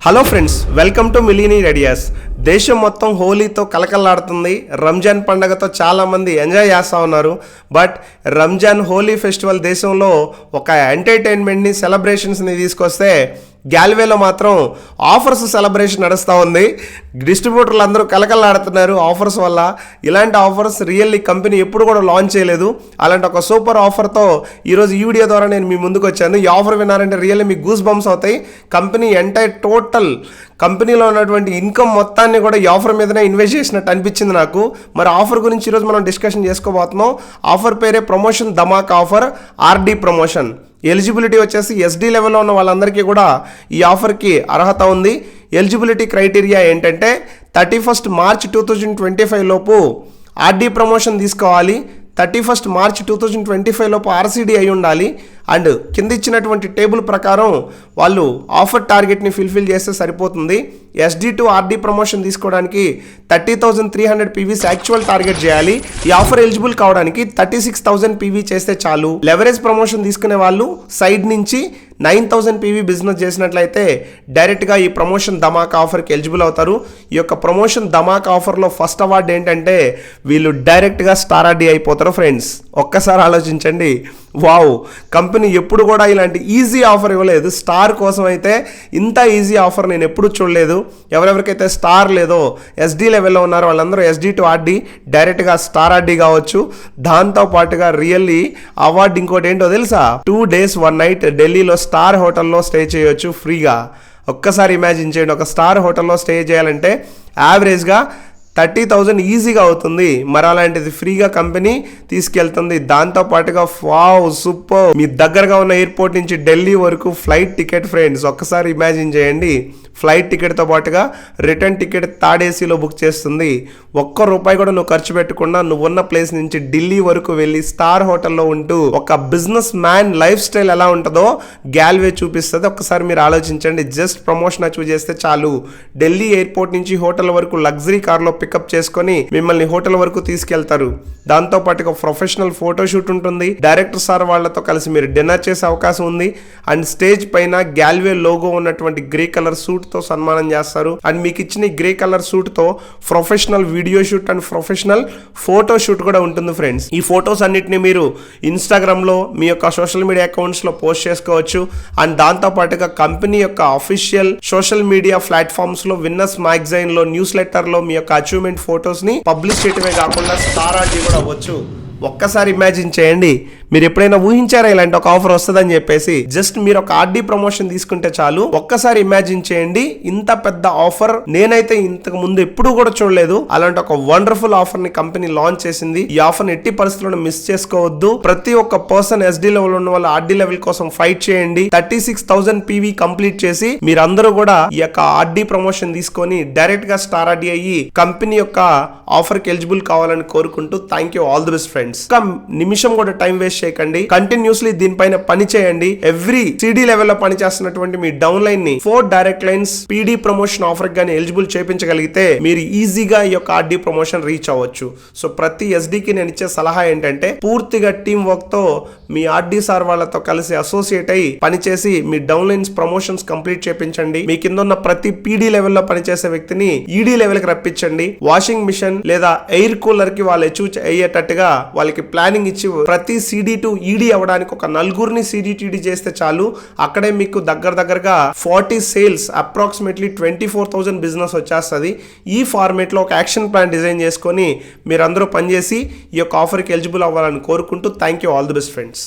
Hello friends, welcome to millionaire ideas. దేశం మొత్తం హోలీతో కలకలాడుతుంది. రంజాన్ పండగతో చాలామంది ఎంజాయ్ చేస్తూ ఉన్నారు. బట్ రంజాన్ హోలీ ఫెస్టివల్ దేశంలో ఒక ఎంటర్టైన్మెంట్ని సెలబ్రేషన్స్ని తీసుకొస్తే గ్యాల్వేలో మాత్రం ఆఫర్స్ సెలబ్రేషన్ నడుస్తూ ఉంది. డిస్ట్రిబ్యూటర్లు అందరూ కలకలాడుతున్నారు ఆఫర్స్ వల్ల. ఇలాంటి ఆఫర్స్ రియల్లీ కంపెనీ ఎప్పుడు కూడా లాంచ్ చేయలేదు. అలాంటి ఒక సూపర్ ఆఫర్తో ఈరోజు ఈ వీడియో ద్వారా నేను మీ ముందుకు వచ్చాను. ఈ ఆఫర్ విన్నారంటే రియల్లీ మీకు గూస్ బంప్స్ అవుతాయి. కంపెనీ టోటల్ కంపెనీలో ఉన్నటువంటి ఇన్కమ్ మొత్తాన్ని కూడా ఈ ఆఫర్ మీదనే ఇన్వెస్ట్ చేసినట్టు అనిపించింది నాకు. మరి ఆఫర్ గురించి ఈరోజు మనం డిస్కషన్ చేసుకోబోతున్నాం. ఆఫర్ పేరే promotion Dhamaka offer, RD promotion. Eligibility వచ్చేసి ఎస్డి లెవెల్లో ఉన్న వాళ్ళందరికీ కూడా ఈ ఆఫర్కి అర్హత ఉంది. ఎలిజిబిలిటీ క్రైటీరియా ఏంటంటే 31 మార్చ్ 2025 లోపు ఆర్డి ప్రమోషన్ తీసుకోవాలి. 31 మార్చ్ 2025 లోపు ఆర్సీడీ అయి ఉండాలి. అండ్ కింద ఇచ్చినటువంటి టేబుల్ ప్రకారం వాళ్ళు ఆఫర్ టార్గెట్ని ఫుల్ఫిల్ చేస్తే సరిపోతుంది. ఎస్డి టు ఆర్డి ప్రమోషన్ తీసుకోవడానికి 30,300 పీవీస్ యాక్చువల్ టార్గెట్ చేయాలి. ఈ ఆఫర్ ఎలిజిబుల్ కావడానికి 36,000 పీవీ చేస్తే చాలు. లెవరేజ్ ప్రమోషన్ తీసుకునే వాళ్ళు సైడ్ నుంచి 9,000 పీవీ బిజినెస్ చేసినట్లయితే డైరెక్ట్గా ఈ ప్రమోషన్ ధమాక్ ఆఫర్కి ఎలిజిబుల్ అవుతారు. ఈ యొక్క ప్రమోషన్ ధమాక్ ఆఫర్లో ఫస్ట్ అవార్డు ఏంటంటే వీళ్ళు డైరెక్ట్గా స్టార్ ఆర్డీ అయిపోతారు. ఫ్రెండ్స్, ఒక్కసారి ఆలోచించండి. వావ్, కంపెనీ ఎప్పుడు కూడా ఇలాంటి ఈజీ ఆఫర్ ఇవ్వలేదు. స్టార్ కోసం అయితే ఇంత ఈజీ ఆఫర్ నేను ఎప్పుడు చూడలేదు. ఎవరెవరికైతే స్టార్ లేదో, ఎస్డి లెవెల్లో ఉన్నారో వాళ్ళందరూ ఎస్డి టు ఆర్డి డైరెక్ట్గా స్టార్ ఆర్డి కావచ్చు. దాంతో పాటుగా రియల్లీ అవార్డు ఇంకోటి ఏంటో తెలుసా? 2 days 1 night ఢిల్లీలో స్టార్ హోటల్లో స్టే చేయొచ్చు ఫ్రీగా. ఒక్కసారి ఇమాజిన్ చేయండి, ఒక స్టార్ హోటల్లో స్టే చేయాలంటే యావరేజ్గా 30,000 ఈజీగా అవుతుంది. మరి అలాంటిది ఫ్రీగా కంపెనీ తీసుకెళ్తుంది. దాంతోపాటుగా వావ్ సూపర్, మీ దగ్గరగా ఉన్న ఎయిర్పోర్ట్ నుంచి ఢిల్లీ వరకు ఫ్లైట్ టికెట్. ఫ్రెండ్స్, ఒక్కసారి ఇమాజిన్ చేయండి, ఫ్లైట్ టికెట్తో పాటుగా రిటర్న్ టికెట్ థర్డ్ ఏసీలో బుక్ చేస్తుంది. ₹1 కూడా నువ్వు ఖర్చు పెట్టకుండా నువ్వు ఉన్న ప్లేస్ నుంచి ఢిల్లీ వరకు వెళ్ళి స్టార్ హోటల్లో ఉంటూ ఒక బిజినెస్ మ్యాన్ లైఫ్ స్టైల్ ఎలా ఉంటుందో గ్యాల్వే చూపిస్తుంది. ఒక్కసారి మీరు ఆలోచించండి. జస్ట్ ప్రమోషన్ అచీవ్ చేస్తే చాలు. ఢిల్లీ ఎయిర్పోర్ట్ నుంచి హోటల్ వరకు లగ్జరీ కార్లో పికప్ చేసుకొని మిమ్మల్ని హోటల్ వరకు తీసుకెళ్తారు. దాంతో పాటుగా ప్రొఫెషనల్ ఫోటోషూట్ ఉంటుంది. డైరెక్టర్ సార్ వాళ్ళతో కలిసి మీరు డిన్నర్ చేసే అవకాశం ఉంది. అండ్ స్టేజ్ పైన గ్యాల్వే లోగో ఉన్నటువంటి గ్రే కలర్ సూట్ తో సన్మానం చేస్తారు. అండ్ మీకు ఇచ్చిన గ్రే కలర్ సూట్ తో professional video shoot and professional photo shoot కూడా ఉంటుంది. ఫ్రెండ్స్, ఈ ఫొటోస్ అన్నిటిని మీరు ఇన్స్టాగ్రామ్ లో మీ యొక్క సోషల్ మీడియా అకౌంట్స్ లో పోస్ట్ చేసుకోవచ్చు. అండ్ దాంతో పాటుగా కంపెనీ యొక్క అఫీషియల్ సోషల్ మీడియా ప్లాట్ఫామ్స్ లో, విన్నర్స్ మ్యాగజైన్ లో, న్యూస్ లెటర్ లో మీ యొక్క అచీవ్మెంట్ ఫొటోస్ ని పబ్లిష్ చేయడమే కాకుండా స్టార్ ఆర్డీ కూడా అవ్వచ్చు. ఒక్కసారి ఇమాజిన్ చేయండి, మీరు ఎప్పుడైనా ఊహించారా ఇలాంటి ఒక ఆఫర్ వస్తుందని చెప్పేసి? జస్ట్ మీరు ఒక ఆర్డీ ప్రమోషన్ తీసుకుంటే చాలు. ఒక్కసారి ఇమాజిన్ చేయండి, ఇంత పెద్ద ఆఫర్ నేనైతే ఇంతకు ముందు ఎప్పుడు కూడా చూడలేదు. అలాంటి ఒక వండర్ఫుల్ ఆఫర్ ని కంపెనీ లాంచ్ చేసింది. ఈ ఆఫర్ ని ఎట్టి పరిస్థితుల్లో మిస్ చేసుకోవద్దు. ప్రతి ఒక్క పర్సన్ ఎస్డి లెవెల్ ఉన్న వాళ్ళు ఆర్డీ లెవెల్ కోసం ఫైట్ చేయండి. 36,000 పీవీ కంప్లీట్ చేసి మీరందరూ కూడా ఈ యొక్క ఆర్డీ ప్రమోషన్ తీసుకొని డైరెక్ట్ గా స్టార్ ఆర్డీ అయ్యి కంపెనీ యొక్క ఆఫర్ కి ఎలిజిబుల్ కావాలని కోరుకుంటూ thank you, all the best friends. ఒక నిమిషం కూడా టైం వేస్ట్ చేయకండి. కంటిన్యూస్లీ దీనిపైన పని చేయండి. ఎవ్రీ సిడి లెవెల్లో పని చేస్తున్నటువంటి మీ డౌన్ లైన్ ని 4 direct lines PD promotion offer గానీ ఎలిజిబుల్ చేయించగలిగితే మీరు ఈజీగా ఈ యొక్క ఆర్డీ ప్రమోషన్ రీచ్ అవ్వచ్చు. సో ప్రతి ఎస్డికి నేను ఇచ్చే సలహా ఏంటంటే పూర్తిగా టీమ్ వర్క్ తో మీ ఆర్డీ సార్ వాళ్ళతో కలిసి అసోసియేట్ అయ్యి పనిచేసి మీ డౌన్ లైన్స్ ప్రమోషన్స్ కంప్లీట్ చేయించండి. మీ కింద ఉన్న ప్రతి పీడీ లెవెల్లో పనిచేసే వ్యక్తిని ఈడీ లెవెల్ కి రప్పించండి. వాషింగ్ మిషన్ లేదా ఎయిర్ కూలర్ కి వాళ్ళు అచీవ్ అయ్యేటట్టుగా వాళ్ళకి ప్లానింగ్ ఇచ్చి ప్రతి సిడి టు ఈడీ అవ్వడానికి ఒక 4 సిడిటిడి చేస్తే చాలు. అక్కడే మీకు దగ్గరగా 40 సేల్స్, అప్రాక్సిమేట్లీ 24,000 బిజినెస్ వచ్చేస్తుంది. ఈ ఫార్మేట్ లో ఒక యాక్షన్ ప్లాన్ డిజైన్ చేసుకొని మీరందరూ పనిచేసి ఈ యొక్క ఆఫర్కి ఎలిజిబుల్ అవ్వాలని కోరుకుంటూ thank you, all the best friends.